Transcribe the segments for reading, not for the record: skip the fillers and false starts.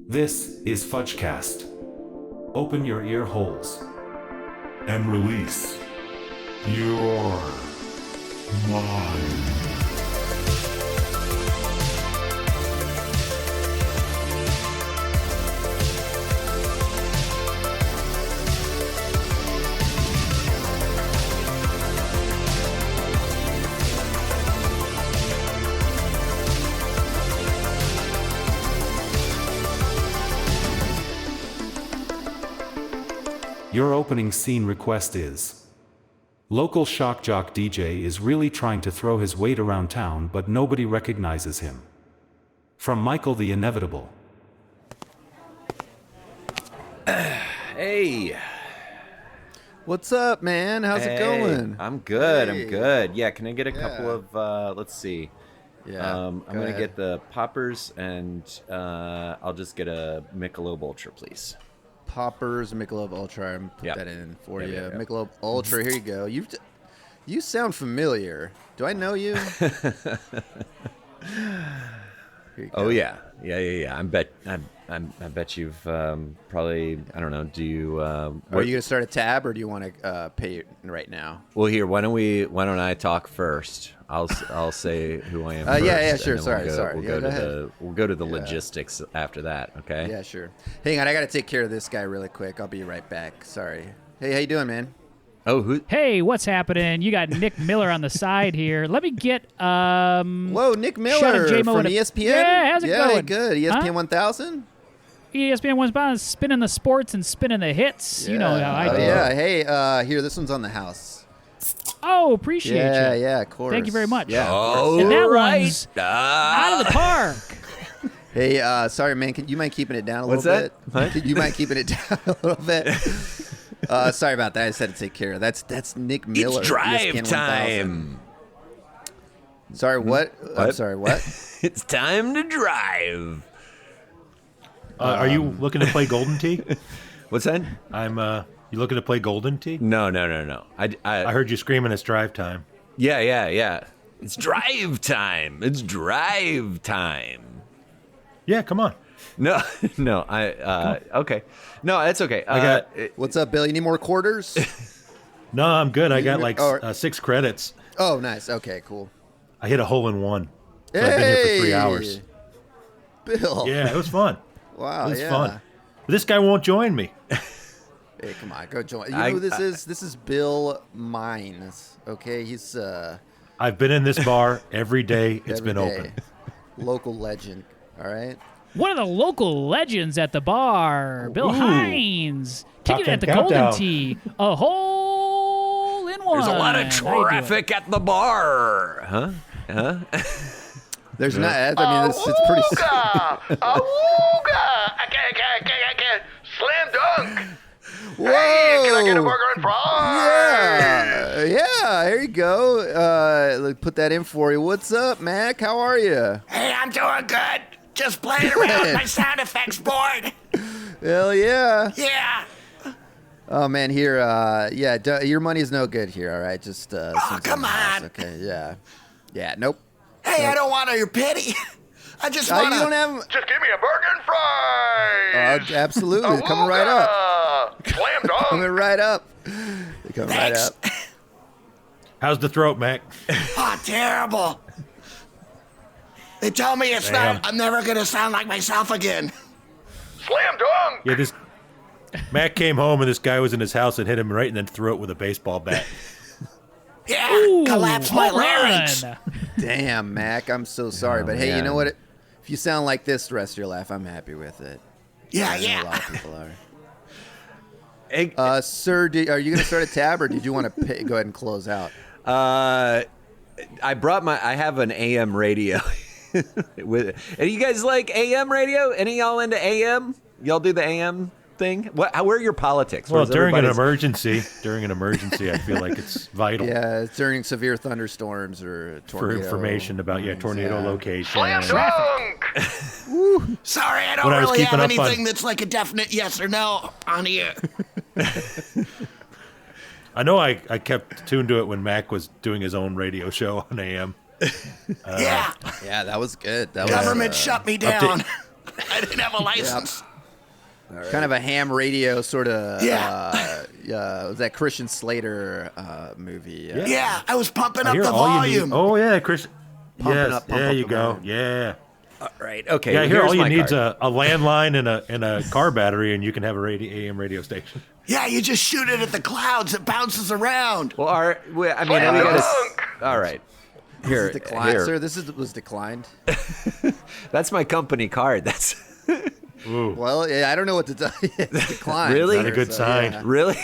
This is Fudgecast. Open your ear holes and release your mind. Your opening scene request is: local shock jock DJ is really trying to throw his weight around town, but nobody recognizes him. From Michael the Inevitable. Hey. What's up, man? How's it going? I'm good. Hey. I'm good. Yeah, can I get a couple of, let's see. Yeah. I'm going to get the poppers, and I'll just get a Michelob Ultra, please. Poppers, Michelob Ultra. I'm put Yep. that in for you. Yep. Michelob Ultra. Here you go. You sound familiar. Do I know you? Here you Oh go. yeah. I bet you've probably, I don't know. Do you? Are you gonna start a tab, or do you want to pay it right now? Well, here. Why don't I talk first? I'll say who I am. First, yeah, sure. and then Sorry. We'll go to the logistics after that. Okay. Yeah, sure. Hang on, I gotta take care of this guy really quick. I'll be right back. Sorry. Hey, how you doing, man? Oh, who? Hey, what's happening? You got Nick Miller on the side here. Let me get Whoa, Nick Miller Shut up, J-Mo, from and a- ESPN. Yeah, how's it going? Good. ESPN Huh? 1000. ESPN one's bound spinning the sports and spinning the hits. You know how I do. Yeah. Hey, here, this one's on the house. Oh, appreciate you. Yeah, of course. Thank you very much. Yeah. Oh, And that right. one's out of the park. Hey, sorry, man. Can you mind keeping it down a What's little that? bit? What? Could you mind keeping it down a little bit? Sorry about that. I just had to take care of. That's Nick Miller. It's drive ESPN 1000. time. Sorry, what? I'm What? sorry, what? It's time to drive. Are you looking to play Golden Tee? What's that? You looking to play Golden Tee? No. I heard you screaming it's drive time. Yeah. It's drive time. It's drive time. Yeah, come on. No. Okay. No, that's okay. I got- What's up, Bill? You need more quarters? No, I'm good. I got like Oh. 6 credits. Oh, nice. Okay, cool. I hit a hole in one. So I've been here for 3 hours. Bill. Yeah, it was fun. Wow. It was yeah. fun. But this guy won't join me. Hey, come on, go join. You know who this is? This is Bill Mines. Okay, he's I've been in this bar every day it's every been day. open. Local legend. All right. One of the local legends at the bar, Bill Ooh. Hines, kicking Top at the 10 Golden countdown. Tee. A hole in one. There's a lot of How you doing? traffic at the bar. Huh? There's not. I mean, it's pretty. Awooga! I can't. Slam dunk! Whoa! Hey, can I get a burger and fries? Yeah. Here you go. Let me put that in for you. What's up, Mac? How are you? Hey, I'm doing good. Just playing around with my sound effects board. Hell yeah. Yeah. Oh man, here. Your money's no good here. All right, just. Come on. Okay. Yeah. Yeah. Nope. Hey, I don't want your pity. I just You want don't have. Just give me a burger and fries. Absolutely. Coming right up. Slam Coming dunk. right up. They're coming right Thanks. up. How's the throat, Mac? Oh, terrible. They tell me it's Damn. not. I'm never gonna sound like myself again. Slam dunk. Yeah, this Mac came home and this guy was in his house and hit him right in the throat with a baseball bat. Yeah. Ooh, Collapse my home larynx. run. Damn, Mac. I'm so sorry, but hey, you know what? If you sound like this the rest of your life, I'm happy with it. Yeah, I know a yeah. lot of people are. Hey, Sir, are you going to start a tab, or did you want to go ahead and close out? I have an AM radio. And you guys like AM radio? Any of y'all into AM? Y'all do the AM thing? Where are your politics? Well, Where's during an everybody's- emergency, I feel like it's vital Yeah, it's during severe thunderstorms or for tornado. information about tornado Yeah. location. Slam dunk. Sorry, I don't When I was really have keeping up on- anything that's like a definite yes or no on here. I know I kept tuned to it when Mac was doing his own radio show on AM. Yeah, Yeah, that was good. That government was, shut me down. I didn't have a license. Kind of a ham radio sort of. Yeah. Was that Christian Slater movie? Yeah, I was pumping I up hear the all volume. you need. Oh yeah, Chris. Yes, up, there up you the go. volume. Yeah. All right. Okay. Yeah, here here's all you my need's card. a landline and a car battery, and you can have a AM radio station. Yeah, you just shoot it at the clouds. It bounces around. Well, I mean, we gotta. All right. Here, Sir, this was declined. That's my company card. That's Ooh, Well, yeah, I don't know what to tell you. It's declined. Really? not a good sign. really.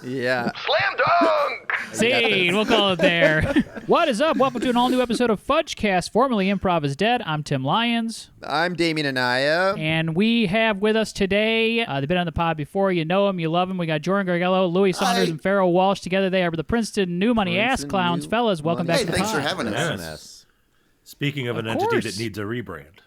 Yeah. Slam dunk! Scene, we'll call it there. What is up? Welcome to an all-new episode of Fudgecast, formerly Improv is Dead. I'm Tim Lyons. I'm Damien Anaya. And we have with us today, they've been on the pod before. You know them, you love them. We got Jordan Gargello, Louis Saunders, and Farrell Walsh. Together they are the Princeton New Money Princeton Assclowns. New Fellas, welcome Money. back to the Thanks pod. for having us. Yes. Speaking of an Of entity course. that needs a rebrand.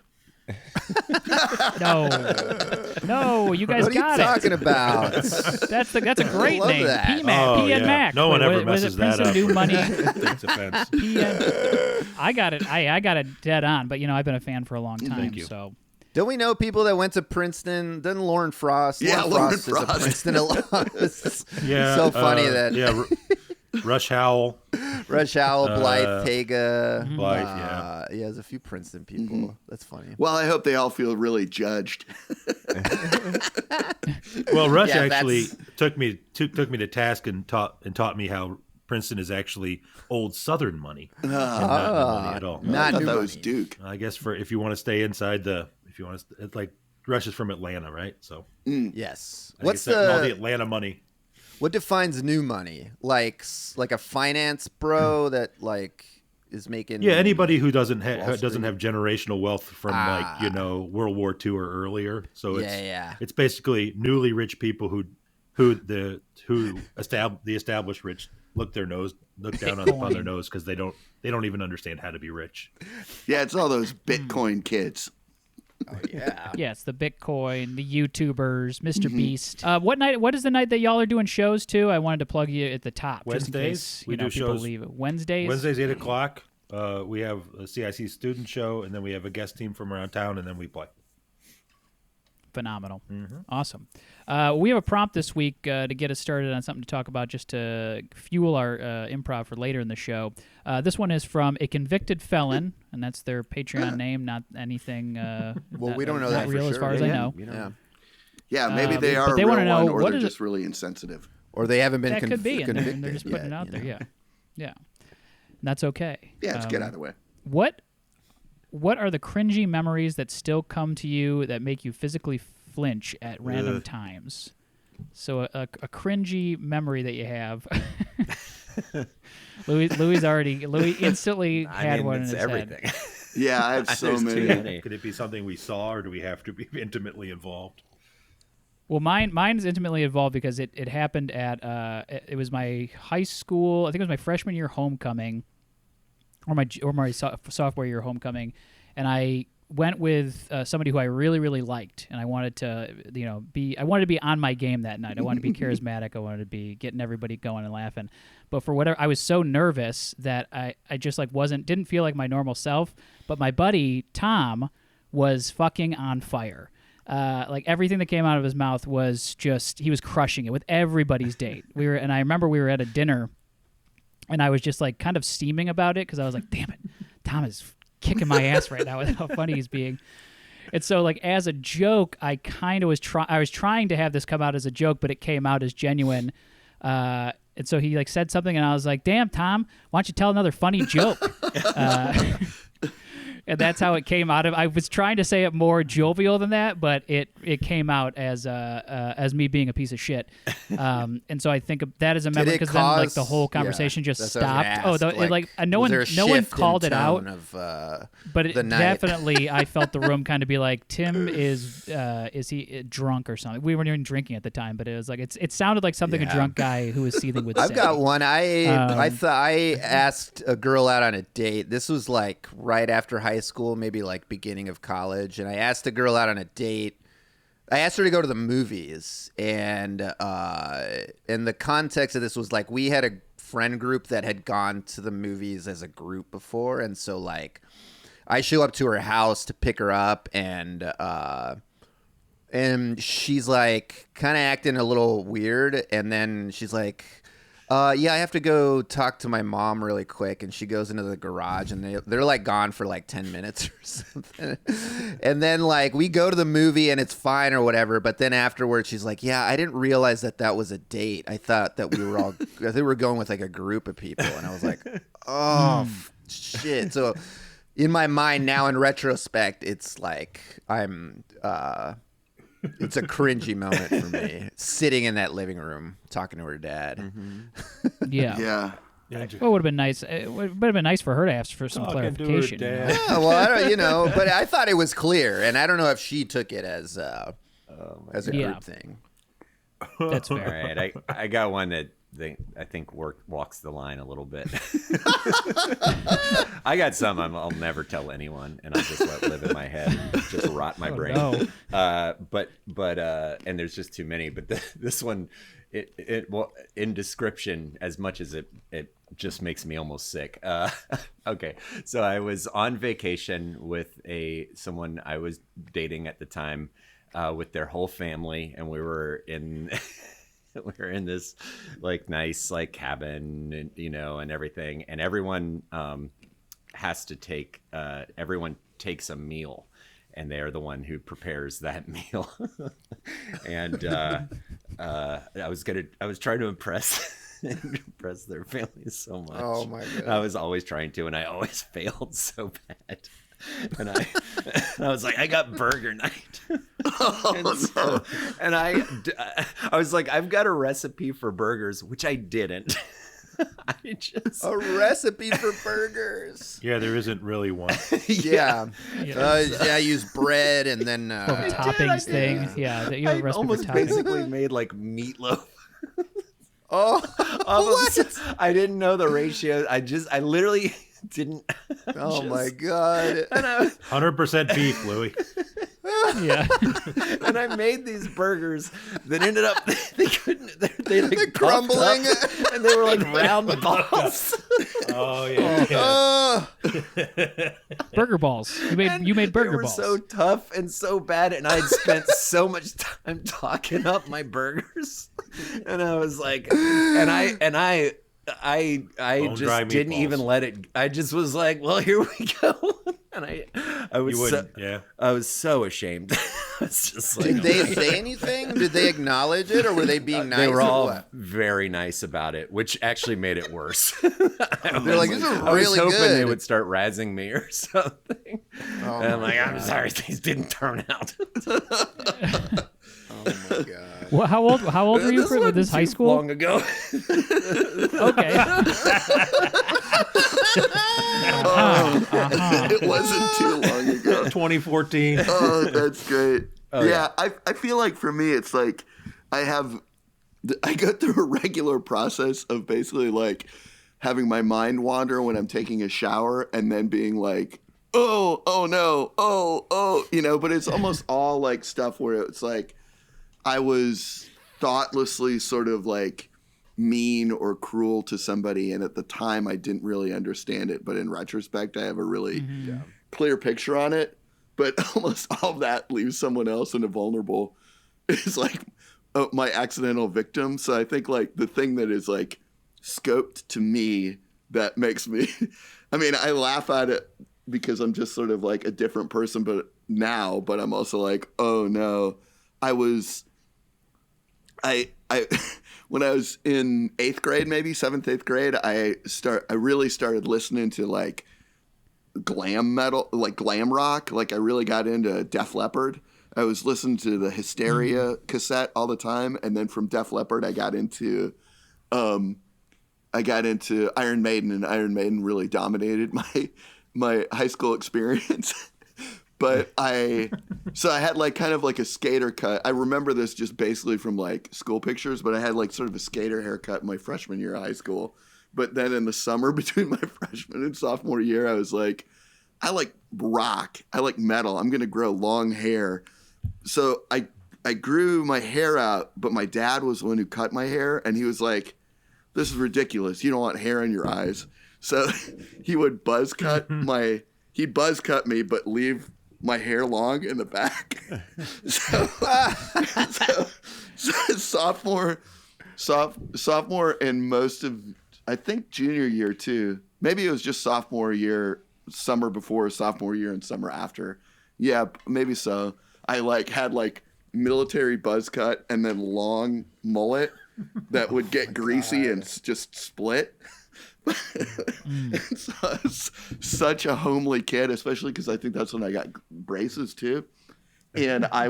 No, you guys What are you got talking it. about? That's a great love name. that. PMAC, Oh, PN yeah. Mac. No one ever Was messes it that Princeton up. New Money? Takes offense. PN. I got it. I got it dead on. But I've been a fan for a long time. Thank you. So Don't we know people that went to Princeton? Doesn't Lauren Frost? Yeah, Lauren Lauren Frost is a Frost. Princeton alum. It's Yeah. so funny that Yeah. Rush Howell. Rush Howell, Blythe, Tega. Blythe, yeah. Yeah, there's a few Princeton people. That's funny. Well, I hope they all feel really judged. Well, Rush Yeah, actually that's- took me to task and taught me how Princeton is actually old Southern money, and not new money at all. I Not thought new that was money. Duke. I guess if you want to stay inside it's like Rush is from Atlanta, right? So Yes. I What's guess all the the Atlanta money? what defines new money? Like a finance bro that like is making Yeah, anybody who doesn't Wall doesn't Street. have generational wealth from World War II or earlier. So it's Yeah. it's basically newly rich people the established rich look down upon their nose because they don't even understand how to be rich. Yeah, it's all those Bitcoin kids. Yeah. yeah, it's the Bitcoin, the YouTubers, Mr. Beast. What is the night that y'all are doing shows too? I wanted to plug you at the top. just in Wednesdays, case, we do people shows. leave it. Wednesdays. 8:00. We have a CIC student show, and then we have a guest team from around town, and then we play. Phenomenal. Awesome. We have a prompt this week to get us started on something to talk about just to fuel our improv for later in the show. This one is from a convicted felon, and that's their Patreon name, not anything Well, we don't know not that for real as sure. far as I Yeah. know. Yeah. Yeah, maybe they but are they a real wanna know one, or what they're is it- just really insensitive. Or they haven't been That could be, and convicted they're just putting it yet, out you there. know? Yeah. Yeah. And that's okay. Yeah, let's get out of the way. What are the cringy memories that still come to you that make you physically flinch at random times? So a cringy memory that you have. Louis instantly had one in his everything. head. Yeah, I have so There's too many. many. Could it be something we saw, or do we have to be intimately involved? Well, mine's intimately involved because it happened at it was my high school. I think it was my freshman year homecoming, or my sophomore year homecoming, and I went with somebody who I really really liked, and I wanted to I wanted to be on my game that night. I wanted to be charismatic. I wanted to be getting everybody going and laughing. But for whatever, I was so nervous that I just didn't feel like my normal self. But my buddy Tom was fucking on fire. Like everything that came out of his mouth was he was crushing it with everybody's date. And I remember we were at a dinner, and I was just like kind of steaming about it because I was like, damn it, Tom is kicking my ass right now with how funny he's being. And so like as a joke, I kind of was trying to have this come out as a joke, but it came out as genuine. And so he like said something, and I was like, damn, Tom, why don't you tell another funny joke? And that's how it came out of. I was trying to say it more jovial than that, but it came out as me being a piece of shit. And so I think that is a memory because then like the whole conversation just that's what I was stopped. gonna ask, No was one there a no one shift in called it out. tone of, But it the night? definitely, I felt the room kind of be like, Tim is he drunk or something? We weren't even drinking at the time, but it was like it sounded like something a Yeah. drunk guy who was seething would say. I've got one. I asked a girl out on a date. This was like right after high school, maybe like beginning of college, and I asked a girl out on a date. I asked her to go to the movies, and the context of this was like we had a friend group that had gone to the movies as a group before, and so like I show up to her house to pick her up, and she's like kind of acting a little weird, and then she's like, yeah, I have to go talk to my mom really quick. And she goes into the garage, and they're like gone for like 10 minutes or something. And then like we go to the movie and it's fine or whatever. But then afterwards she's like, yeah, I didn't realize that was a date. I thought that we were going with like a group of people. And I was like, oh, shit. So in my mind now, in retrospect, it's like it's a cringy moment for me, sitting in that living room talking to her dad. Mm-hmm. Yeah. Yeah. Well, it would have been nice. It would have been nice for her to ask for some clarification. Yeah, well, I don't, but I thought it was clear, and I don't know if she took it as a group thing. That's All fair. right, I got one that I think walks the line a little bit. I got some I'll never tell anyone, and I'll just let live in my head and just rot my brain. No. But and there's just too many. But this one, well, in description, as much as it just makes me almost sick. Okay, so I was on vacation with someone I was dating at the time, with their whole family, and we were in. We're in this like nice like cabin, and and everything, and everyone has to take everyone takes a meal, and they are the one who prepares that meal. And I was trying to impress their families so much. Oh my god! I was always trying to, and I always failed so bad. And I was like, I got burger night. And I was like, I've got a recipe for burgers, which I didn't. A recipe for burgers. Yeah, there isn't really one. Yeah. I use bread and then toppings thing. Yeah, you have a I recipe almost for toppings. basically made like meatloaf. What? I didn't know the ratio. I literally didn't. Oh my god! 100% beef, Louis. Yeah. And I made these burgers that ended up they like crumbling, and they were like round balls. Oh yeah. Burger balls. You made burger They were balls. so tough and so bad, and I had spent so much time talking up my burgers, and I was like, and I just didn't even let it. I just was like, well, here we go. And I was so ashamed. I was just like, did they say anything? Did they acknowledge it, or were they being nice? They were all what? very nice about it, which actually made it worse. They're like, this is I was really hoping good. they would start razzing me or something. Oh and I'm my like, I'm God. sorry, these didn't turn out. Oh my god! Well, how old were you for wasn't this high too school? Long ago. Okay. It wasn't too long ago. 2014. Oh, that's great. Oh, yeah, I feel like for me, it's like I go through a regular process of basically like having my mind wander when I'm taking a shower and then being like, oh no, but it's almost all like stuff where it's like I was thoughtlessly sort of like mean or cruel to somebody, and at the time I didn't really understand it, but in retrospect I have a really clear picture on it. But almost all of that leaves someone else in a vulnerable is like my accidental victim. So I think like the thing that is like scoped to me that makes me I mean, I laugh at it because I'm just sort of like a different person but I'm also like, oh no, I when I was in 8th grade, maybe 7th, 8th grade, I really started listening to like glam metal, like glam rock. Like I really got into Def Leppard. I was listening to the Hysteria cassette all the time. And then from Def Leppard, I got into Iron Maiden, and Iron Maiden really dominated my high school experience. But I had like kind of like a skater cut. I remember this just basically from like school pictures, but I had like sort of a skater haircut my freshman year of high school. But then in the summer between my freshman and sophomore year, I was like, I like rock. I like metal. I'm going to grow long hair. So I grew my hair out, but my dad was the one who cut my hair. And he was like, this is ridiculous. You don't want hair in your eyes. So he would buzz cut he'd buzz cut me, but leave my hair long in the back. so sophomore and most of, I think junior year too. Maybe it was just sophomore year, summer before, sophomore year, and summer after. Yeah, maybe so. I had military buzz cut and then long mullet that would get greasy and just split. So I was such a homely kid, especially because I think that's when I got braces too. And I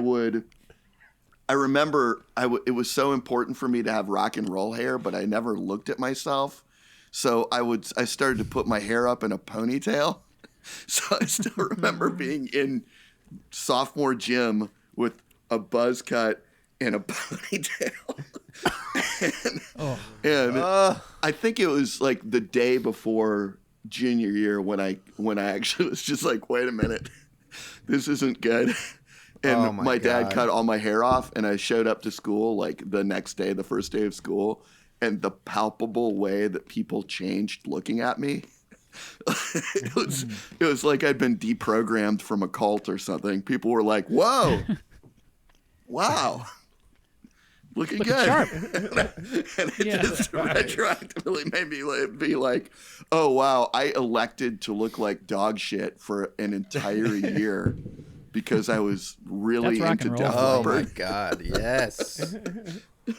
remember it was so important for me to have rock and roll hair, but I never looked at myself. So I started to put my hair up in a ponytail. So I still remember being in sophomore gym with a buzz cut and a ponytail. and I think it was like the day before junior year when I actually was just like, wait a minute, this isn't good. And my dad cut all my hair off, and I showed up to school like the next day, the first day of school, and the palpable way that people changed looking at me. It was like I'd been deprogrammed from a cult or something. People were like, whoa, wow, looking good. Sharp. And it just retroactively made me be like, oh, wow, I elected to look like dog shit for an entire year because I was really into Def Oh, Leppard. my God, yes.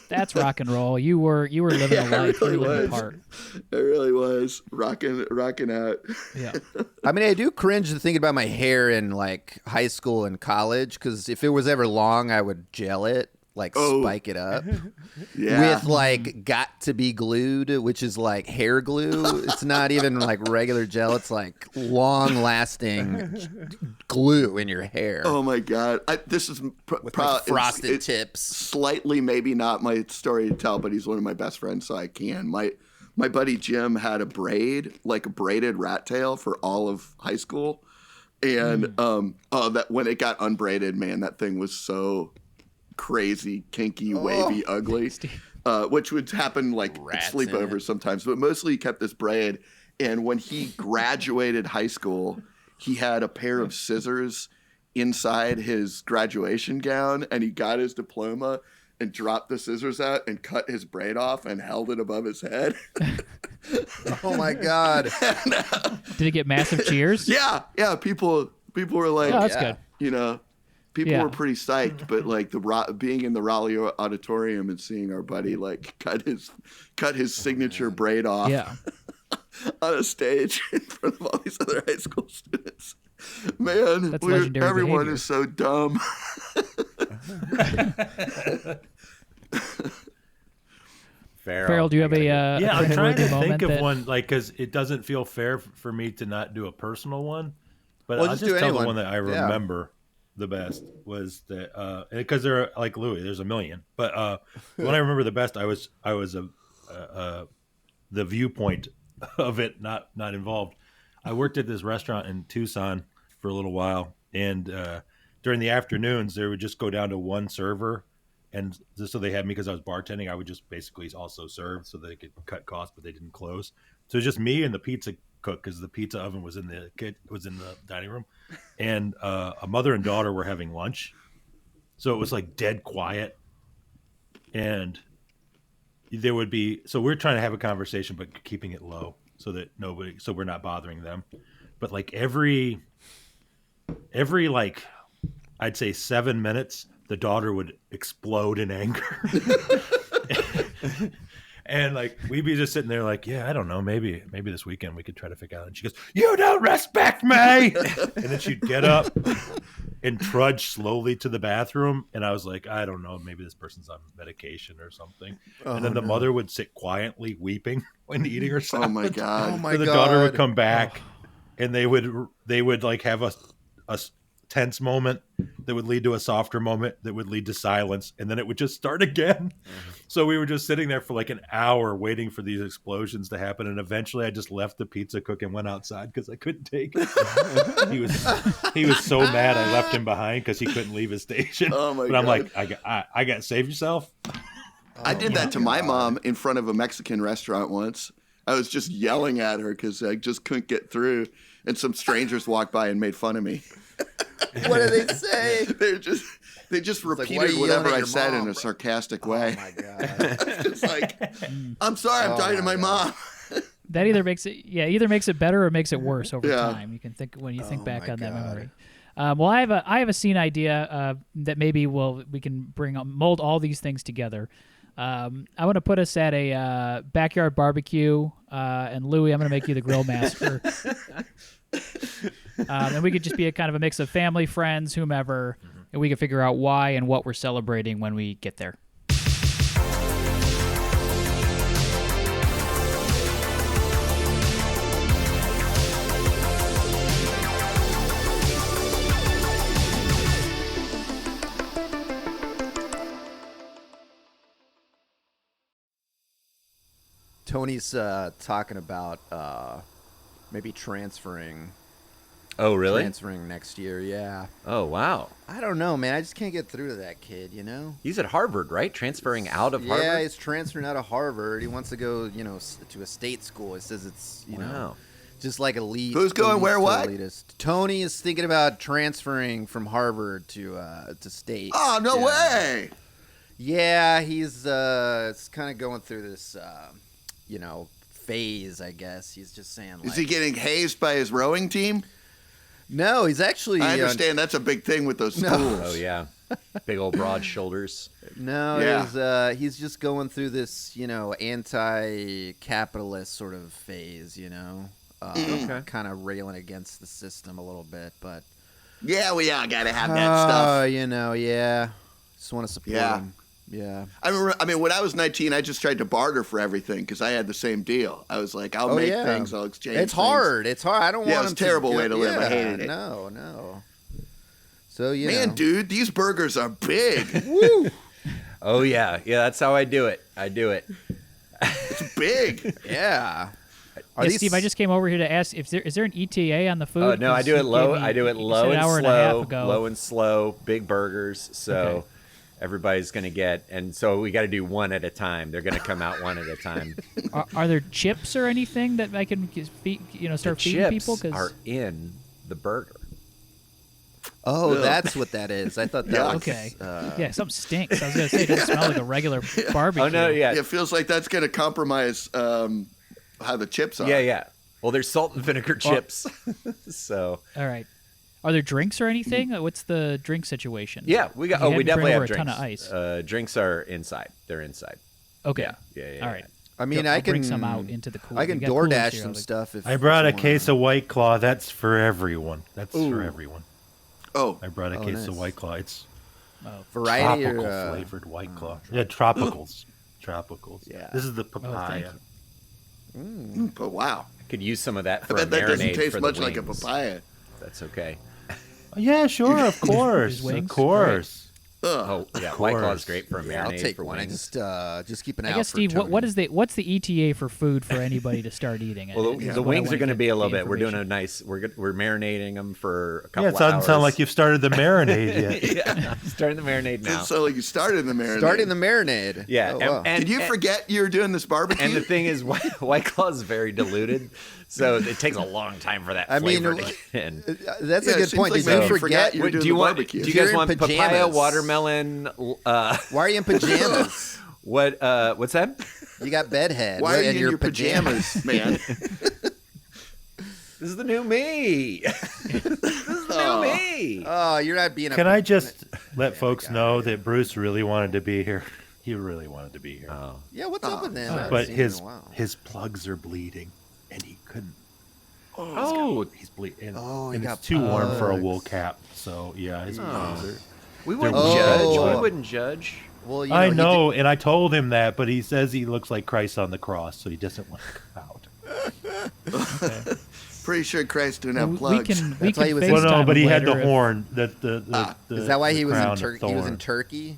That's rock and roll. You were living a life. You were living a part. It really was rocking out. Yeah. I mean, I do cringe thinking about my hair in like high school and college because if it was ever long, I would gel it, like spike it up with like got to be glued, which is like hair glue. It's not even like regular gel. It's like long lasting glue in your hair. Oh my God. This is with like frosted tips. Slightly maybe not my story to tell, but he's one of my best friends, so I can. My buddy Jim had a braided rat tail for all of high school. And that when it got unbraided, man, that thing was so crazy, kinky, wavy, ugly, which would happen like at sleepovers sometimes, but mostly he kept this braid. And when he graduated high school, he had a pair of scissors inside his graduation gown, and he got his diploma and dropped the scissors out and cut his braid off and held it above his head. Oh my God. Did it get massive cheers? Yeah. People were like, oh, that's good. You know, people were pretty psyched, but like being in the Raleigh auditorium and seeing our buddy like cut his signature braid off on a stage in front of all these other high school students. Man, that's legendary everyone behavior. is so dumb. Farrell, do you have a I'm trying to think of that... one, like, because it doesn't feel fair for me to not do a personal one, but Well, I'll just just do tell anyone. the one that I remember the best was that because there are like Louis, there's a million, but the one I remember the best, I was the viewpoint of it, not involved. I worked at this restaurant in Tucson for a little while, and during the afternoons, they would just go down to one server, and just so they had me because I was bartending, I would just basically also serve so they could cut costs, but they didn't close. So it was just me and the pizza cook because the pizza oven was in the dining room, and a mother and daughter were having lunch, so it was like dead quiet, and there would be we're trying to have a conversation but keeping it low so that so we're not bothering them, but like every like I'd say 7 minutes the daughter would explode in anger. And like we'd be just sitting there like, yeah, I don't know, maybe this weekend we could try to figure out. And she goes, "You don't respect me." And then she'd get up and trudge slowly to the bathroom. And I was like, I don't know, maybe this person's on medication or something. And then the mother would sit quietly weeping when eating her salad. Oh my God. Oh my And the God. daughter would come back and they would like have a tense moment that would lead to a softer moment that would lead to silence, and then it would just start again. So we were just sitting there for like an hour waiting for these explosions to happen, and eventually I just left the pizza cook and went outside because I couldn't take it. he was so mad I left him behind because he couldn't leave his station. Oh my but I'm God. like, I got save yourself. I did that to my mom in front of a Mexican restaurant once. I was just yelling at her because I just couldn't get through. and some strangers walked by and made fun of me. What do they say? They just like, repeated "Why are you whatever yelling at I your said mom?" in a sarcastic way. Oh my god. It's like, I'm sorry, I'm talking to my mom. That either makes it better or makes it worse over Yeah. time. You can think when you think back my on that God. memory. Well, I have a scene idea that maybe we can mold all these things together. I want to put us at a backyard barbecue, and Louie, I'm going to make you the grill master. And we could just be a kind of a mix of family, friends, whomever, and we can figure out why and what we're celebrating when we get there. Tony's talking about maybe transferring Oh, really? transferring next year. Yeah. Oh, wow. I don't know, man. I just can't get through to that kid, you know? He's at Harvard, right? Transferring out of Yeah, Harvard? he's transferring out of Harvard. He wants to go, to a state school. He says it's, Wow. just like elite. Who's going elite where, to what? elitist. Tony is thinking about transferring from Harvard to state. Oh, no Yeah. way. Yeah, he's kind of going through this, phase, I guess. He's just saying, like, Is he getting hazed by his rowing team? No, he's actually. I understand that's a big thing with those schools. Oh, yeah. Big old broad shoulders. No, Yeah. he's just going through this, anti-capitalist sort of phase, Okay. kind of railing against the system a little bit, but Yeah, we all gotta have that stuff. yeah, just want to support Yeah. him. Yeah. I mean, when I was 19, I just tried to barter for everything because I had the same deal. I was like, I'll make things, I'll exchange It's things. hard. It's hard. I don't Yeah, want it's him a terrible to way to live. I Yeah, hated it. No. So, Man, dude, these burgers are big. Oh, yeah. Yeah, that's how I do it. It's big. Yeah. Are Yeah, these- Steve, I just came over here to ask if is there an ETA on the food? Oh, no, I 'Cause do it you low. gave me- I do it you low said and an hour and a half slow. ago. Low and slow, big burgers. So Okay. everybody's going to get, and so we got to do one at a time. They're going to come out one at a time. Are there chips or anything that I can start The feeding chips people? are in the burger. Oh, Ugh. that's what that is. I thought that Yeah. was Okay. Yeah, something stinks. I was gonna say it doesn't smell like a regular barbecue. Oh, no, yeah. It feels like that's going to compromise how the chips are. Yeah. Well, there's salt and vinegar chips. So, All right. Are there drinks or anything? What's the drink situation? yeah, we got. You Oh, had we me bring definitely over have a ton drinks. of ice. Drinks are inside. They're inside. Okay. Yeah. All right. I mean, I'll I can bring some out into the cooler. I can You got coolers DoorDash here, some like- stuff. If I brought a you wanna- case of White Claw. That's for everyone. That's for everyone. Oh, I brought a case nice. of White Claw. It's variety tropical or flavored White Claw. Yeah, tropicals. Tropicals. Yeah. This is the thank papaya. but wow. Could use some of that I for a bet that doesn't marinade taste for much the like a wings. papaya. That's okay. Yeah, sure, of course, His of wings? course. Ugh. Oh, yeah. White Claw course. is great for a marinade Yeah, I'll take for one. wings. I just keep an eye I out guess, for Steve, Tony. what's the ETA for food for anybody to start eating it? Well, is the what I wings wanna are going to get be a little the bit. We're doing a information. nice. We're marinating them for a couple Yeah, it doesn't hours. sound like you've started the marinade yet. Yeah, starting the marinade It now. sounds like you started the marinade. Starting the marinade. Yeah, Oh, wow. and Did you forget you were doing this barbecue? And the thing is, White Claw is very diluted, so it takes a long time for that I mean, flavor to get in. That's Yeah, a it good seems point. like Did maybe you you forgot forget? you were doing Do you the want? barbecue. Do you You're guys in want papaya, pajamas. watermelon? Why are you in pajamas? What's that? You got bedhead. Why are you and in your pajamas, man? This is the new me. This is the new me. Oh, you're not being. Can I just let folks know that Bruce really wanted to be here? He really wanted to be here. Oh. Yeah, what's up with him? I haven't But seen him in his a while. his plugs are bleeding, and he couldn't. Oh, He's bleeding. Oh, he and got it's too warm for a plugs. wool cap. So yeah, his plugs are. we wouldn't Oh. judge. We wouldn't judge. Well, you I he know, and I told him that, but he says he looks like Christ on the cross, so he doesn't want to come out. Pretty sure Christ didn't have We plugs. can That's why he was- FaceTime Well, no, but he had later the if- horn. The Is that why he was in crown of Turkey? He was in thorn. Turkey.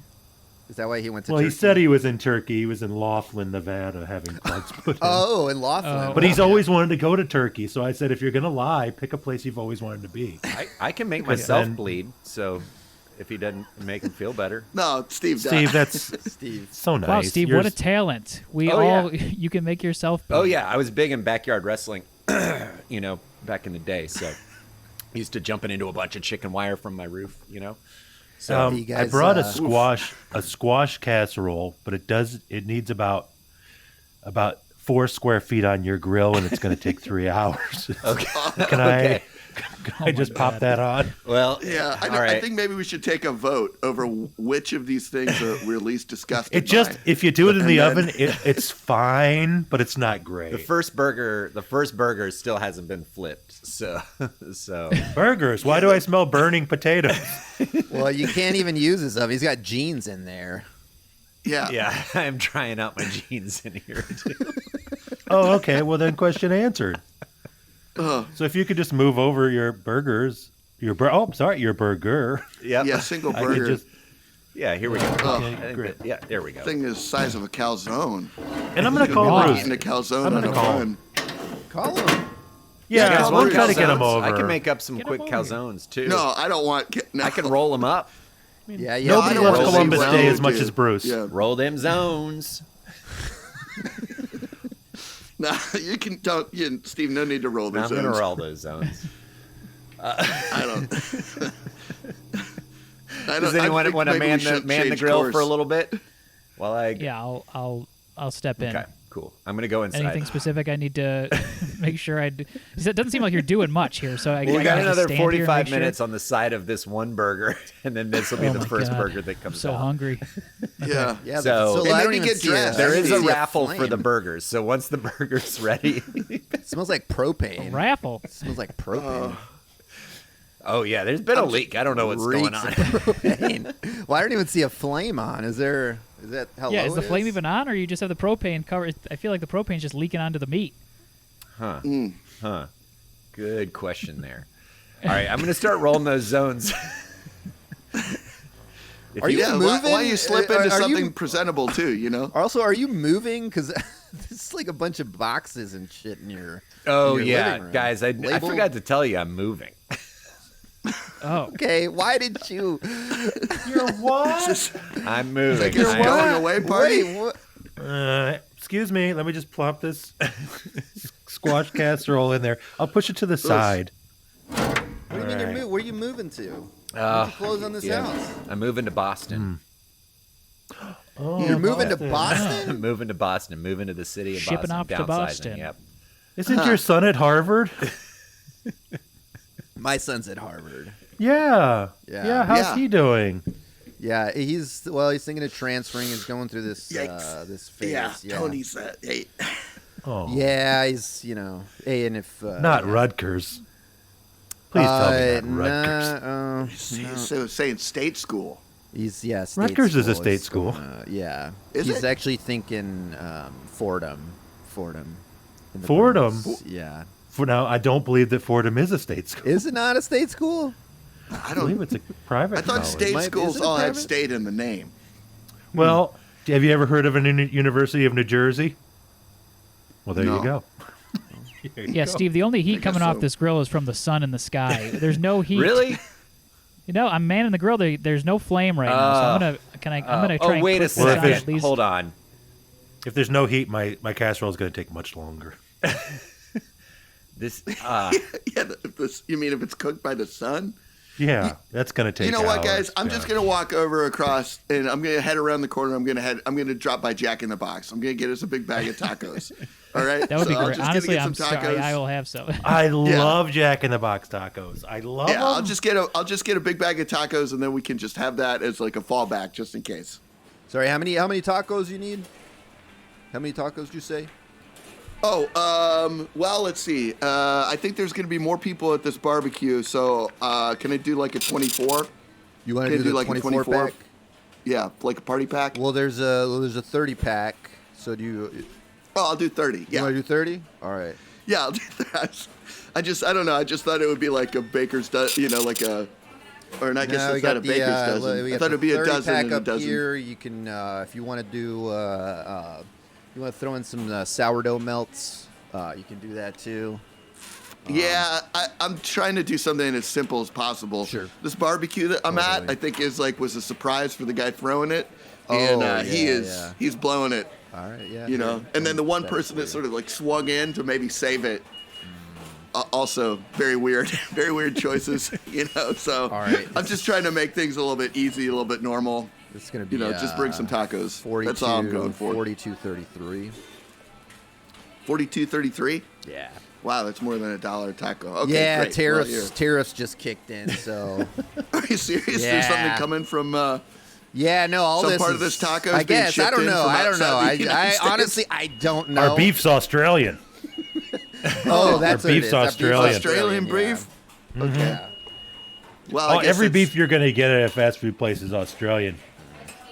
Is that why he went to Well, Turkey? he said he was in Turkey. He was in Laughlin, Nevada, having plugs put in. Oh, in Laughlin. Oh. But he's always wanted to go to Turkey, so I said, if you're gonna lie, pick a place you've always wanted to be. I can make 'Cause myself then- bleed. So if he doesn't make him feel better. No, Steve. Steve, that's Steve. so nice. Wow, Steve, You're what a talent! We Oh, all yeah. you can make yourself. Oh yeah, I was big in backyard wrestling. back in the day. So used to jumping into a bunch of chicken wire from my roof, So You I guys, brought a squash casserole, but it needs about 4 square feet on your grill, and it's going to take 3 hours. okay. Can I just pop that on? Well, Yeah, all right. I think maybe we should take a vote over which of these things we're least disgusted It just by. if you do it in And the then- oven, it's fine, but it's not great. The first burger still hasn't been flipped. So Burgers. Why do I smell burning potatoes? well, you can't even use his oven. He's got jeans in there. Yeah. yeah, I'm trying out my jeans in here too. Oh, okay. Well, then question answered. Ugh. So if you could just move over your burgers, your burger. Yep. Yeah, single I could burger. just Yeah, here we go. Oh. I think great. there we go. Thing is the size of a calzone. and I'm gonna call Wow. Bruce. Eating a calzone I'm on gonna a call bun. Call him. Yeah, Yeah, we'll try to get him calzones. over. I can make up some Get 'em quick over here. calzones too. No, I don't want. No. I can roll them up. Yeah, yeah. Nobody I don't loves wanna Columbus see Day Brown as much do. as Bruce. Yeah. Roll them zones. No, you can don't. Steve, no need to roll Now those. I'm gonna zones. roll those zones. I don't. Does anyone want to man the grill for a little bit? While I Yeah, I'll step in. Okay, cool. I'm gonna go inside. Anything specific I need to make sure I do? It doesn't seem like you're doing much here, so I Well, we I got gotta another stand here and 45 make sure. minutes on the side of this one burger, and then this will be Oh the my first God. burger that I'm comes so out. hungry. Yeah. Yeah, So- Hey, I don't maybe even get see dressed. There I is don't a see raffle for flame. the burgers, so once the burger's ready. It smells like propane. Raffle. It smells like propane. Oh yeah, there's been a leak. I don't know what's going Reeks on. of propane. Well, I don't even see a flame on. Is that how Yeah, low is the it flame even on, or you just have the propane covered? I feel like the propane's just leaking onto the meat. Huh. Good question there. All right, I'm gonna start rolling those zones. Are you Yeah. moving? Why you slip Are into you- something presentable too? You know. Also, are you moving? Because it's like a bunch of boxes and shit in your. Oh in your yeah, living room. guys, I Label- forgot to tell you I'm moving. Oh, Okay, why did you? You're what? I'm moving. Like it's I am- going away party. Wait, what? Excuse me. Let me just plop this squash casserole in there. I'll push it to the side. What do you mean you're moving? Where are you moving to? When's you close on this yeah. house? I'm moving to Boston. Oh, You're moving to Boston. Boston? I'm moving to Boston. Moving to the city of Shipping Boston. off to Downsizing, Boston. Yep. Isn't your son at Harvard? My son's at Harvard. Yeah. Yeah. Yeah. How's Yeah. he doing? Yeah, he's thinking of transferring. He's going through this Yikes. this phase. Yeah. Yeah, Tony said, "Hey, Oh. Yeah, he's Hey, and if Not Rutgers. Please tell me not Rutgers. he's saying state school." He's state Rutgers is a school. state He's school. going, yeah, Is he's it? actually thinking Fordham. In the Fordham? Bronx. Yeah, For now, I don't believe that Fordham is a state school. is it not a state school? I I believe don't. it's a private I thought college. state Might- schools is it all had private? state in the name. Well, have you ever heard of a University of New Jersey? Well, there No. you go. There you yeah, go. Steve. The only heat guess coming off so. this grill is from the sun and the sky. There's no heat. Really? I'm manning the grill. There's no flame right now, so I'm gonna. I'm gonna try. Oh, and wait a cook this on second. at least- Hold on. If there's no heat, my casserole is going to take much longer. This. Yeah, you mean if it's cooked by the sun? Yeah, that's going to take. You know what, guys? hours. I'm Yeah. just gonna walk over across, and I'm gonna head around the corner. I'm gonna drop by Jack in the Box. I'm gonna get us a big bag of tacos. All right, That would be So I'm great. just gonna Honestly, get I'm some sorry. tacos. I will have some. I love Jack in the Box tacos. I love Yeah, them. I'll just get a big bag of tacos, and then we can just have that as like a fallback, just in case. Sorry, how many tacos you need? How many tacos did you say? Oh, well, let's see. I think there's gonna be more people at this barbecue, so can I do like a 24? You want Can to I do the like a 24 pack? Yeah, like a party pack. Well, there's a 30 pack. So do you? Oh, I'll do 30. You Yeah, want to do 30? All right. yeah, I'll do that. I don't know. I just thought it would be like a baker's dozen, like a, or not. I guess No, we it's not got a baker's dozen. we I got thought the it'd be a 30 dozen pack and a up dozen. here. You can, if you want to do, you want to throw in some sourdough melts. You can do that too. Yeah, I'm trying to do something as simple as possible. Sure. This barbecue that I'm at, Totally. I think was a surprise for the guy throwing it, Oh, and he's blowing it. All right, yeah. And then the one person that of sort of like swung in to maybe save it. also very weird, very weird choices. So All right. I'm just trying to make things a little bit easy, a little bit normal. It's going to be, just bring some tacos. 42, That's all I'm going for. 42.33. 42.33. Yeah. Wow, that's more than $1 taco. Okay, Yeah, great. tariffs just kicked in, so. Are you serious? Yeah. There's something coming from Yeah, no, all some this part is, of this taco is I being guess. I shipped don't in know. from I don't know. outside the United I States? honestly, I don't know. Our beef's Australian. Oh, that's Our what it beef's is. Australian. Australian beef? Yeah. Well, I guess Every it's- beef you're going to get at a fast food place is Australian.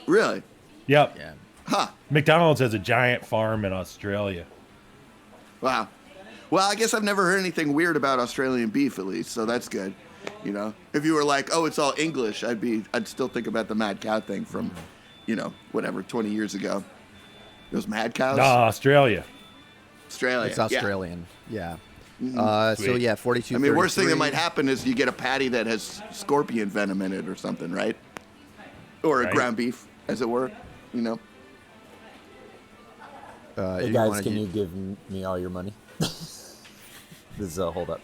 Really? Yep. Yeah. Huh. McDonald's has a giant farm in Australia. Wow. Well, I guess I've never heard anything weird about Australian beef, at least, so that's good. If you were like, oh, it's all English, I'd still think about the mad cow thing from, whatever, 20 years ago. Those mad cows? No, Australia. Australia. It's yeah. Australian. Yeah. So, Sweet. yeah, 42. I mean, worst thing that might happen is you get a patty that has scorpion venom in it or something, right? Or a Right. ground beef, as it were, Hey guys, can you give me all your money? This is a hold up.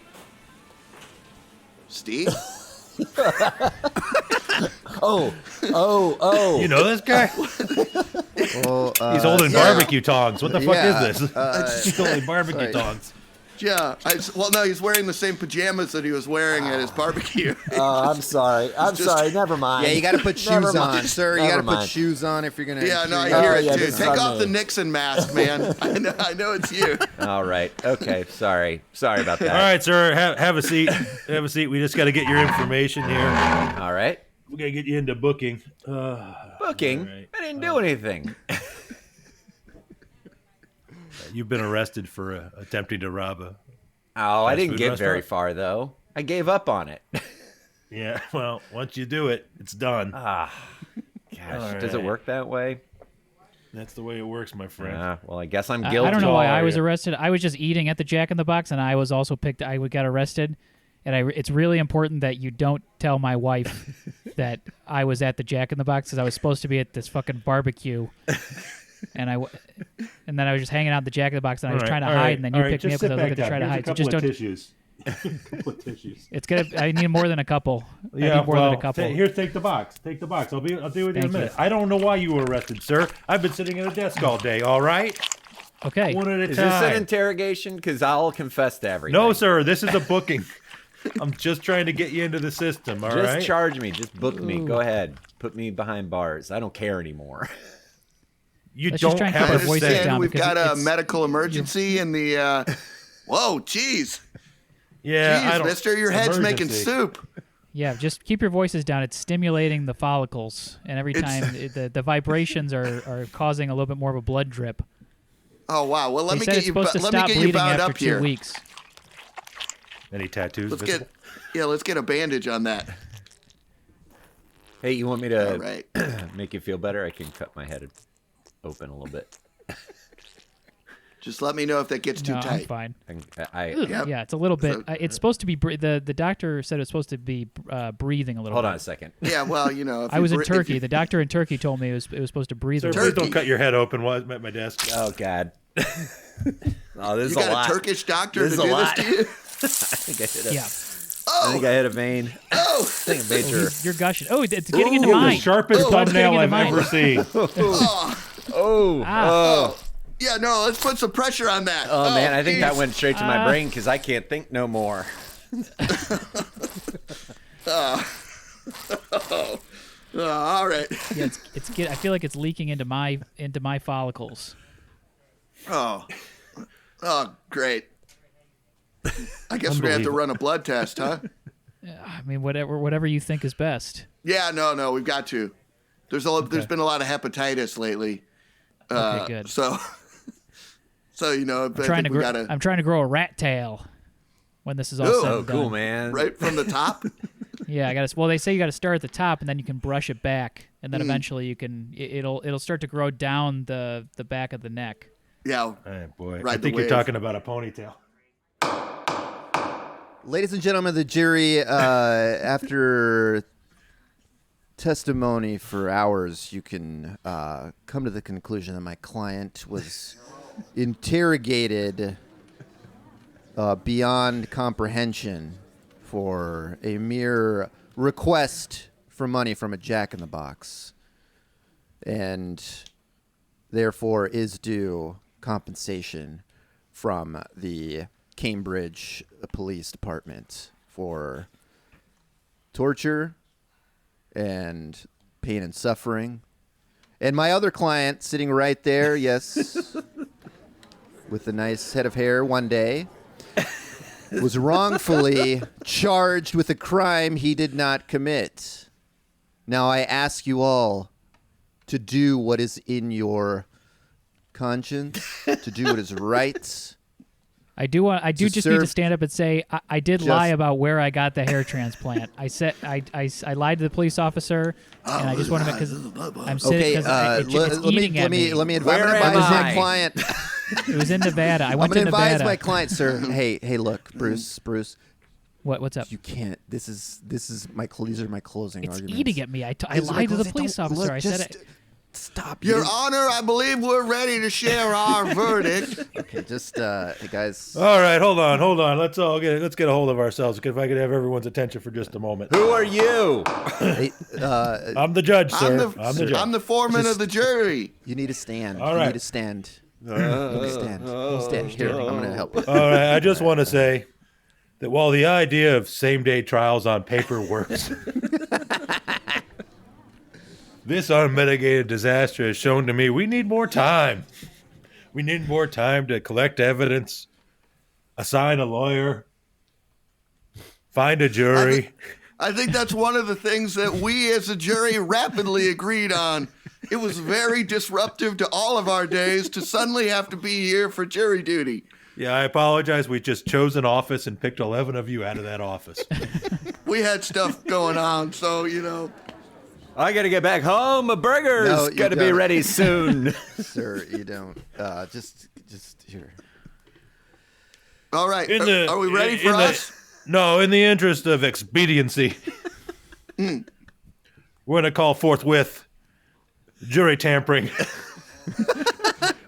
Steve? Oh. You know this guy? Well, He's holding barbecue tongs. What the fuck yeah, is this? He's holding barbecue sorry. tongs. Yeah. No, he's wearing the same pajamas that he was wearing at his barbecue. I'm sorry. I'm sorry. Never mind. Yeah, you got to put Never shoes on, mind. sir. You Never got to put mind. shoes on if you're going to. Yeah, no, I Oh, hear it yeah, too. this is Take on off me. the Nixon mask, man. I know it's you. All right. Okay. Sorry about that. All right, sir. Have a seat. Have a seat. We just got to get your information here. All right. We got to get you into booking. Booking? All right. I didn't do anything. You've been arrested for attempting to rob a... Oh, I Fast didn't food get very restaurant? far, though. I gave up on it. Yeah, well, once you do it, it's done. Gosh, All does it right. work that way? That's the way it works, my friend. Well, I guess I'm I guilty. don't know why I was Yeah. arrested. I was just eating at the Jack in the Box, and I was also picked. I got arrested, and it's really important that you don't tell my wife that I was at the Jack in the Box because I was supposed to be at this fucking barbecue, and then I was just hanging out at the Jack in the Box, and I was trying to hide, and then you picked me up because I was looking to try to hide. So just don't. tissues. A couple of tissues. It's gonna. I need more than a couple. I Yeah, need more than a couple. Here, take the box. Take the box. I'll deal with you in a Thank minute. you. I don't know why you were arrested, sir. I've been sitting at a desk all day. All right, Okay. one at a Is this an time. interrogation? Because I'll confess to everything. No, sir. This is a booking. I'm just trying to get you into the system. All right. Just charge me. Just book me. Go ahead. Put me behind bars. I don't care anymore. You Let's just don't try and have keep a our voices say. down We've because got a it's- medical emergency in the. Whoa, jeez. Yeah, I Jeez, don't. mister, your head's making Emergency. soup. Yeah, just keep your voices down. It's stimulating the follicles, and every time the vibrations are causing a little bit more of a blood drip. Oh, wow. Well, let They me said get it's you supposed to let me stop get you bleeding bound after up 2 here. weeks. Any tattoos? Let's visible? let's get a bandage on that. Hey, you want me All to right. make you feel better? I can cut my head open a little bit. Just let me know if that gets too No, I'm tight. fine. I Yep. Yeah, it's a little bit. So- It's supposed to be. The doctor said it's supposed to be breathing a little. hold bit. on a second. Yeah, well, if I you was in if Turkey. you- The doctor in Turkey told me it was supposed to breathe. Sir, a please little. don't cut your head open while I'm at my desk. Oh God. Oh, this is you a got lot. a Turkish doctor This to is a do lot. this to you? I think I hit a, Yeah. I think I hit a vein. Oh, I think a major. You're gushing. Oh, it's getting into The mine. sharpest Oh, thumbnail getting I've into mine. ever seen. Oh. Ah. yeah, no, let's put some pressure on that. Oh man, I think that geez. went straight to my brain because I can't think no more. All right. Yeah, I feel like it's leaking into my follicles. Oh, great. I guess we're gonna have to run a blood test, huh? I mean, whatever you think is best. Yeah, no, we've got to. There's been a lot of hepatitis lately. Okay, good. So I Trying think to we gotta I'm trying to grow a rat tail when this is all Ooh. said Oh, and cool, done. man. right from the top. Yeah, I got to. Well, they say you got to start at the top, and then you can brush it back, and Hmm. then eventually you can. It'll start to grow down the back of the neck. Yeah. Oh, boy. Ride I the think you're wave. talking about a ponytail. Ladies and gentlemen of the jury, after testimony for hours, you can come to the conclusion that my client was interrogated beyond comprehension for a mere request for money from a jack-in-the-box, and therefore is due compensation from the Cambridge Police Department for torture and pain and suffering. And my other client sitting right there, yes, with a nice head of hair one day, was wrongfully charged with a crime he did not commit. Now I ask you all to do what is in your conscience, to do what is right. I do just need to stand up and say I did lie about where I got the hair transplant. I said I lied to the police officer, and I just want to because I'm sitting because it's eating at me. Let me advise my client. It was in Nevada. I went to Nevada. I'm going to advise my client, sir. Hey, look, Bruce. What's up? You can't. This is these are my closing arguments. It's eating at me. I lied to the police officer. I said it. Stop. Your Honor, I believe we're ready to share our verdict. Okay, just hey guys. All right, hold on. Let's get a hold of ourselves. If I could have everyone's attention for just a moment. Who are you? Hey, I'm the judge, sir. I'm the judge. I'm the foreman of the jury. You need to stand. All right. You need to stand. Stand. Here, I'm going to help you. All right, I just want to say that while the idea of same-day trials on paper works, this unmitigated disaster has shown to me we need more time. We need more time to collect evidence, assign a lawyer, find a jury. I think that's one of the things that we as a jury rapidly agreed on. It was very disruptive to all of our days to suddenly have to be here for jury duty. Yeah, I apologize. We just chose an office and picked 11 of you out of that office. We had stuff going on, so, you know. I got to get back home. A burger's got to be ready soon. Sir, you don't. Just here. All right. Are we ready for us? No, in the interest of expediency, we're going to call forthwith jury tampering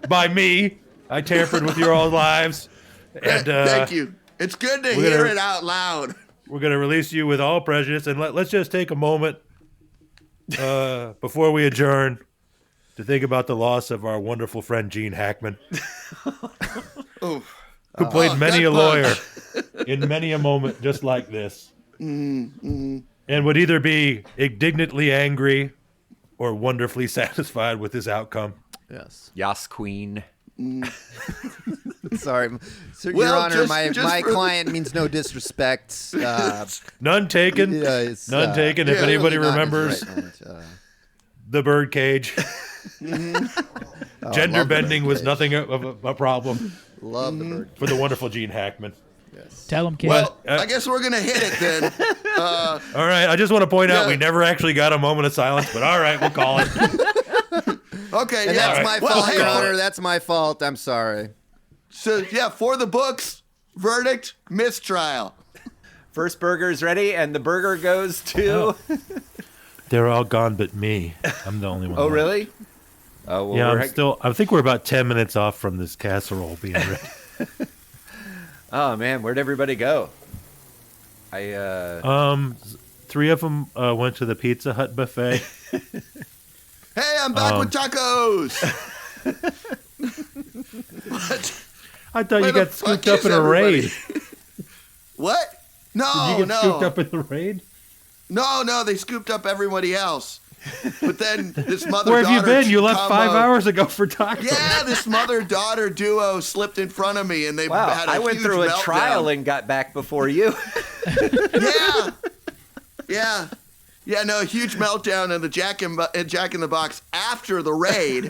by me. I tampered with your old lives. And, thank you. It's good to hear it out loud. We're going to release you with all prejudice. And let's just take a moment before we adjourn to think about the loss of our wonderful friend Gene Hackman, who played many a lawyer in many a moment just like this, and would either be indignantly angry or wonderfully satisfied with his outcome. Yes. Yas Queen. Sorry. So, Your Honor, my client means no disrespect. None taken. None taken. If anybody really remembers the birdcage, gender bending was nothing of a problem. Love the bird for the wonderful Gene Hackman. Yes. Tell him, kid. Well, I guess we're going to hit it then. All right. I just want to point out we never actually got a moment of silence, but all right, we'll call it. Okay. And that's my fault, Your Honor. That's my fault. I'm sorry. So, for the books, verdict, mistrial. First burger's ready, and the burger goes to... They're all gone but me. I'm the only one. Oh, left. really? Oh, well, yeah, I think we're about 10 minutes off from this casserole being ready. Oh, man, where'd everybody go? 3 of them went to the Pizza Hut buffet. Hey, I'm back with tacos. What? I thought you got scooped up in a raid. What? No, Did you get scooped up in the raid? No, they scooped up everybody else. But then this mother-daughter Where have you been? You left combo, 5 hours ago for tacos. Yeah, this mother-daughter duo slipped in front of me, and they had a I went huge through a meltdown. trial and got back before you. Yeah, no, a huge meltdown in the Jack in the Box after the raid.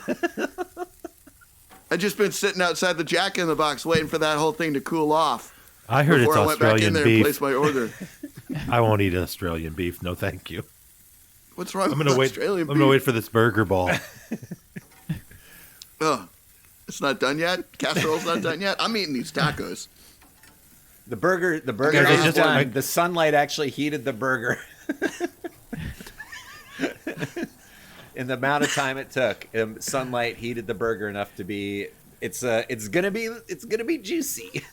I've just been sitting outside the Jack in the Box waiting for that whole thing to cool off. I heard it's Australian beef. I went back in there and placed my order. I won't eat Australian beef. No, thank you. What's wrong with I'm Australian beef? going to wait for this burger ball. Oh, it's not done yet? Casserole's not done yet? I'm eating these tacos. The burger is done. The sunlight actually heated the burger. In the amount of time it took, sunlight heated the burger enough to be. It's gonna be juicy.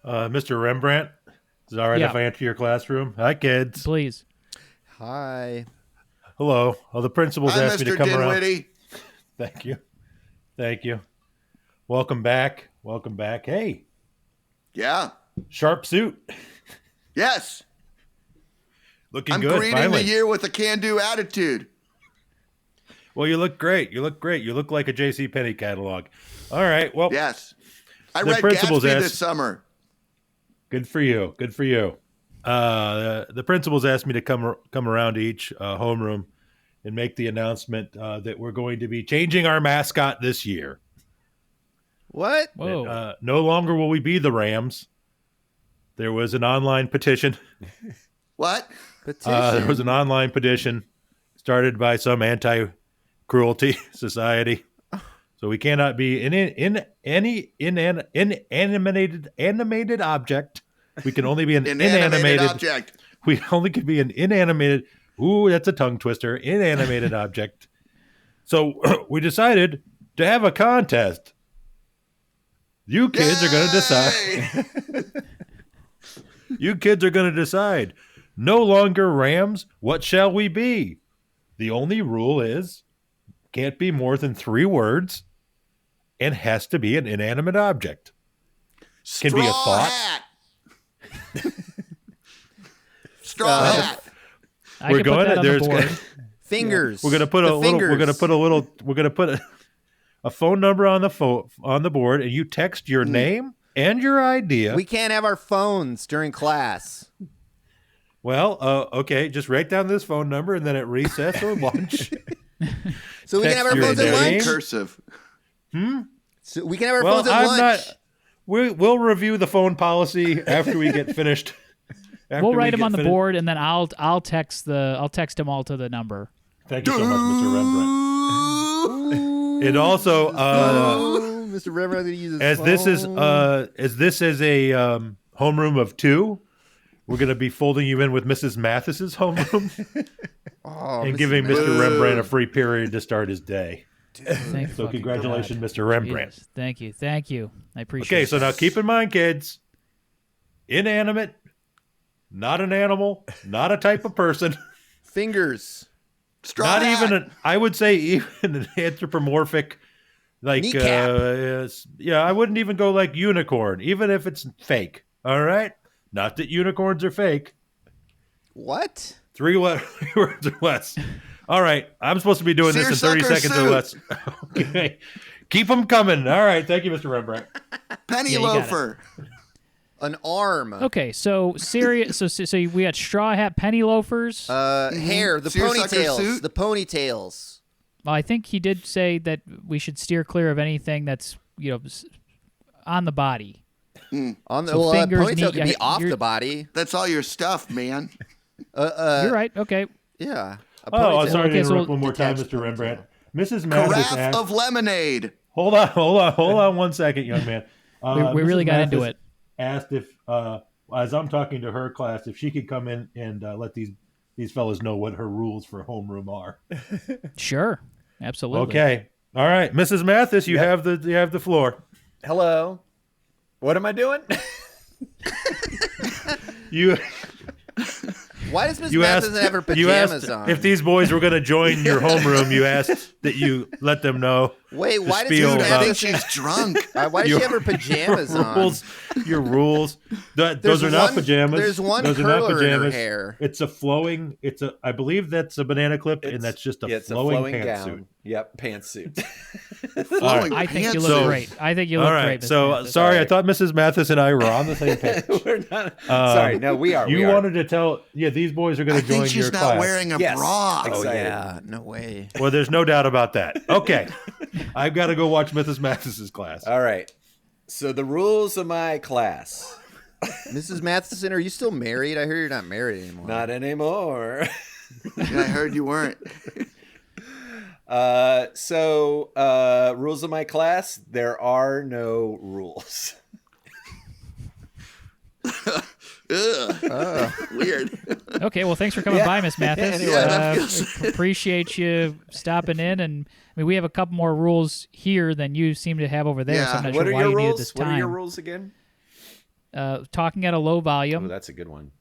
Mr. Rembrandt, is it all right Yeah. if I enter your classroom? Hi, kids. Please. Hi. Hello. Oh, the principal's Hi, asked me to Mr. come around. Dinwiddie. Thank you. Welcome back. Hey, Yeah. sharp suit. Yes. Looking I'm good, greeting finally. the year with a can-do attitude. Well, you look great. You look like a J.C. Penney catalog. All right. Well, Yes. I The read principal's Gatsby asked- this summer. good for you. The principal's asked me to come around to each homeroom and make the announcement that we're going to be changing our mascot this year. What? Whoa. No longer will we be the Rams. There was an online petition. What? Petition. There was an online petition started by some anti-cruelty society. So we cannot be any animated object. We can only be an Inanimated object. We only can be an inanimated. Ooh, that's a tongue twister. Inanimated object. So we decided to have a contest. You kids are going to decide. You kids are going to decide. No longer Rams. What shall we be? The only rule is can't be more than 3 words and has to be an inanimate object. Can be a thought. Hat. Straw hat. I we're can put going that to- on the there's board. Fingers. We're gonna put The a little. We're gonna fingers. put a phone number on the board, and you text your name and your idea. We can't have our phones during class. Well, okay, just write down this phone number, and then at recess or lunch. So we can have our Text phones your at name. lunch. Cursive. So we can have our Well, phones at I'm lunch. not. We'll review the phone policy after we get finished. We'll write them on the board, and then I'll text them all to the number. Thank you so much, Mr. Rembrandt. It also, Oh, Mr. Reverend, use his as this is phone. a homeroom of 2, we're going to be folding you in with Mrs. Mathis's homeroom Oh, and Mrs. giving Mathis. Mr. Rembrandt a free period to start his day. Thank So fucking congratulations, God. Mr. Rembrandt. Jesus. Thank you. I appreciate Okay, it. so now keep in mind, kids, inanimate, not an animal, not a type of person, Fingers. Straw not hat. even I would say even an anthropomorphic, like, Kneecap. yeah, I wouldn't even go like unicorn, even if it's fake. All right? Not that unicorns are fake. What? 3 words or less. All right, I'm supposed to be doing this in 30 Seersucker seconds or less. Okay. Keep them coming. All right, thank you, Mr. Rembrandt. Penny Yeah, you got it. loafer. An arm. Okay, so serious. So we got straw hat, penny loafers. Hair. The Seersucker ponytails. suit. The ponytails. Well, I think he did say that we should steer clear of anything that's on the body. On the So fingers, ponytail knee- could be off you're- the body. That's all your stuff, man. You're right. Okay. Yeah. A Oh, ponytail. sorry to Okay, so interrupt one more time, detached Mr. ponytail. Rembrandt. Mrs. Mathis Carafe asked, of lemonade. hold on 1 second, young man. We really Mrs. got into Mathis it. Asked if, as I'm talking to her class, if she could come in and let these fellas know what her rules for homeroom are. Sure. Absolutely. Okay. All right, Mrs. Mathis, you have the floor. Hello. What am I doing? You Why does Miss you Mathis asked have her you pajamas asked on? if these boys were going to join your homeroom. You asked that you let them know. Wait, why does spiel Miss Dude, I about- think Mathis she's drunk. why does Your- she have her pajamas on? rules, your rules. Those are not one- pajamas. there's one Those are not curler in her pajamas. hair. It's a flowing. I believe that's a banana clip, and that's just a it's flowing, a flowing gown. pantsuit. Yep, pantsuit. Flowing I think you pantsuit. look great. I think you look All right. great. Miss So Mathis. sorry, I Sorry. thought Mrs. Mathis and I were on the same page. We're not. Sorry, no, we are. You we are. wanted to tell, these boys are I going to join think she's your not class. wearing a Yes. bra. Oh Excited. yeah, no way. Well, there's no doubt about that. Okay, I've got to go watch Mrs. Mathis's class. All right. So the rules of my class. Mrs. Matheson, are you still married? I hear you're not married anymore. Not anymore. Yeah, I heard you weren't. Rules of my class. There are no rules. Ugh. Weird. Okay, well, thanks for coming by, Miss Mathis. Anyway. Yeah, that feels- Appreciate you stopping in, and I mean, we have a couple more rules here than you seem to have over there. So Yeah. I'm not What sure are why your you needed rules? this What time. are your rules again? talking at a low Oh, volume. that's a good one.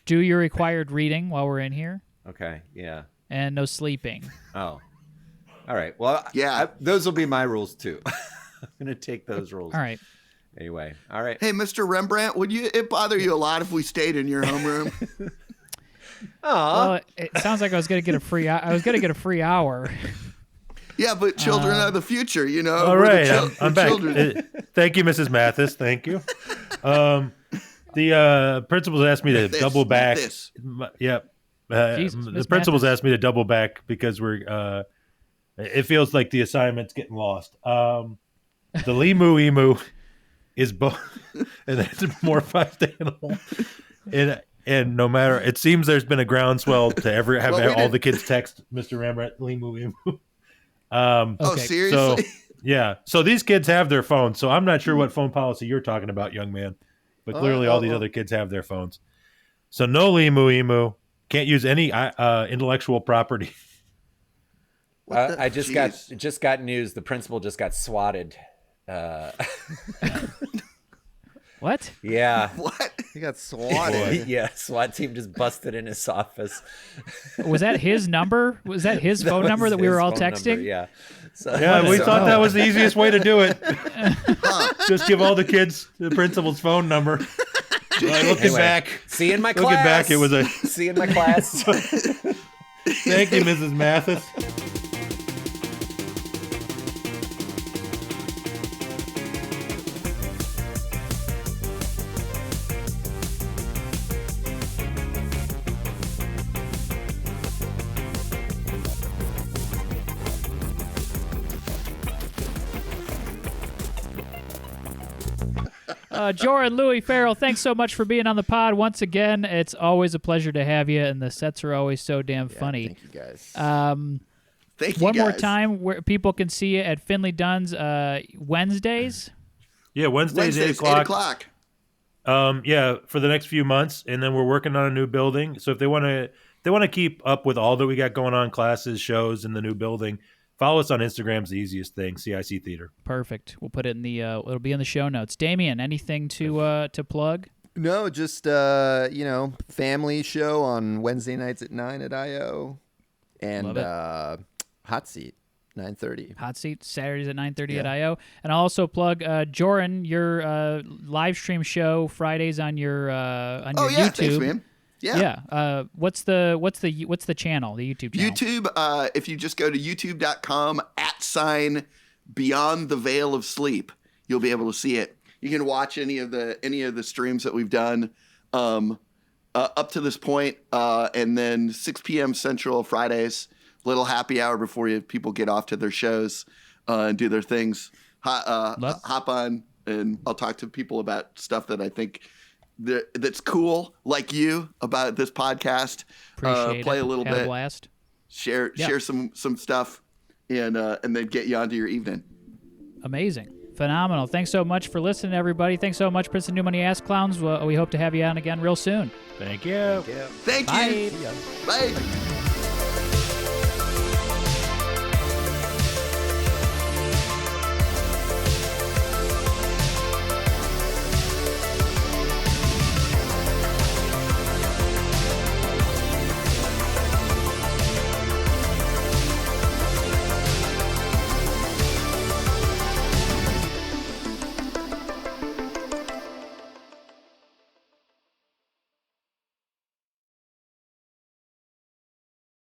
Do your required reading while we're in here, Okay, yeah. and no sleeping. Oh, all right. Well, Yeah. those will be my rules too. I'm gonna take those rules. All right. Anyway, all right. Hey, Mr. Rembrandt, would it bother you a lot if we stayed in your homeroom? Well, it sounds like I was gonna get a free. I was gonna get a free hour. Yeah, but children are the future, you know. All We're right, the I'm back. children. Thank you, Mrs. Mathis. Thank you. The principals asked me to This, double back. this. Yep. Jesus, The Miss principals Mathis. asked me to double back because we're. It feels like the assignment's getting lost. The Limu Emu is both, and that's a morphized animal. And no matter, it seems there's been a groundswell to have Well, we all did- the kids text Mr. Rembrandt Limu Emu. Oh, Okay. seriously? So yeah, so these kids have their phones. So I'm not sure what phone policy you're talking about, young man, but clearly all these other kids have their phones. So no Limu Emu, can't use any intellectual property. I Jeez. just got news. The principal just got swatted. What? Yeah. What? He got swatted. Yeah, SWAT team just busted in his office. Was that his number? Was that his phone number that we were all texting? Yeah. So, Yeah, we so- thought that was the easiest way to do it. Just give all the kids the principal's phone number. Looking Anyway, back, see you in my looking class. back, it was a See you in my class. thank you, Mrs. Mathis. Jordan, Louis, Farrell, thanks so much for being on the pod once again. It's always a pleasure to have you, and the sets are always so damn funny. Thank you, guys. Thank you, One more guys. time, where people can see you at Finley Dunn's Wednesdays. Yeah, Wednesdays, 8 Wednesdays, o'clock. 8 o'clock. Yeah, for the next few months, and then we're working on a new building. So if they want to keep up with all that we got going on, classes, shows in the new building, follow us on Instagram's the easiest thing, CIC Theater. Perfect. We'll put it in the. It'll be in the show notes. Damien, anything to plug? No, just family show on Wednesday nights at 9 at IO, and Hot Seat 9:30. Hot Seat Saturdays at 9:30 at Yeah. IO, and I'll also plug Joran, your live stream show Fridays on your Oh, yeah. YouTube. Thanks, man. Yeah. Yeah. What's the channel? The YouTube channel. YouTube, if you just go to youtube.com @Beyond the Veil of Sleep, you'll be able to see it. You can watch any of the streams that we've done up to this point, and then 6 p.m. Central Fridays, little happy hour before people get off to their shows and do their things. Hop on, and I'll talk to people about stuff that I think that's cool, like you, about this podcast. Appreciate play it. a little Had bit, a blast. share some stuff, and then get you onto your evening. Amazing. Phenomenal. Thanks so much for listening, everybody. Thanks so much, Princeton New Money Assclowns. We hope to have you on again real soon. Thank you. Thank Bye. you. Bye.